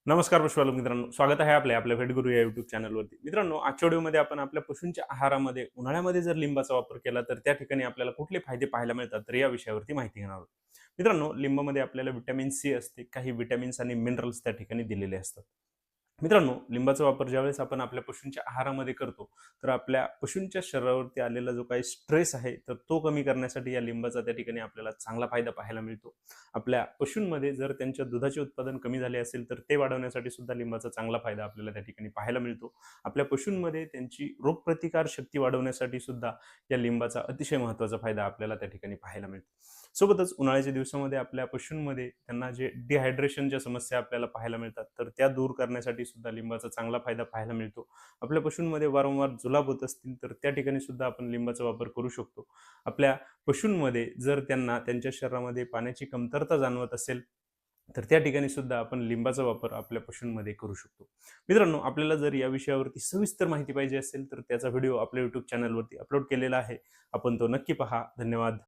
नमस्कार पुष्पालक मित्रांनो, स्वागत आहे आपल्या व्हेट गुरु या युट्यूब चॅनलवरती. मित्रांनो, आजच्या व्हिडिओमध्ये आपण आपल्या पशूंच्या आहारामध्ये उन्हाळ्यामध्ये जर लिंबाचा वापर केला तर त्या ठिकाणी आपल्याला कुठले फायदे पाहायला मिळतात तर या विषयावरती माहिती घेणार आहोत. मित्रांनो, लिंबामध्ये आपल्याला व्हिटॅमिन सी असते, काही व्हिटॅमिन्स आणि मिनरल्स त्या ठिकाणी दिलेले असतात. मित्रांनो, लिंबाचा वापर ज्यावेळेस आपण आपल्या पशूंच्या आहारामध्ये करतो तर आपल्या पशूंच्या शरीरावरती आलेला जो काही स्ट्रेस आहे तर तो कमी करण्यासाठी या लिंबाचा त्या ठिकाणी आपल्याला चांगला फायदा पाहायला मिळतो. आपल्या पशूंमध्ये जर त्यांच्या दुधाचे उत्पादन कमी झाले असेल तर ते वाढवण्यासाठी सुद्धा लिंबाचा चांगला फायदा आपल्याला त्या ठिकाणी पाहायला मिळतो. आपल्या पशूंमध्ये त्यांची रोगप्रतिकार शक्ती वाढवण्यासाठी सुद्धा या लिंबाचा अतिशय महत्त्वाचा फायदा आपल्याला त्या ठिकाणी पाहायला मिळतो. सोबतच उन्हाळ्याच्या दिवसामध्ये आपल्या पशूंमध्ये त्यांना जे डिहायड्रेशनच्या समस्या आपल्याला पाहायला मिळतात तर त्या दूर करण्यासाठी सुद्धा लिंबाचा चांगला फायदा पाहायला मिळतो. आपल्या पशूंमध्ये वारंवार जुलाब होत असतील तर त्या ठिकाणी सुद्धा आपण लिंबाचा वापर करू शकतो. आपल्या पशूंमध्ये जर त्यांना त्यांच्या शरीरामध्ये पाण्याची कमतरता जाणवत असेल तर त्या ठिकाणी सुद्धा आपण लिंबाचा वापर आपल्या पशूंमध्ये करू शकतो. मित्रांनो, आपल्याला जर या विषयावरती सविस्तर माहिती पाहिजे असेल तर त्याचा व्हिडिओ आपल्या यूट्यूब चॅनलवरती अपलोड केलेला आहे. आपण तो नक्की पहा. धन्यवाद.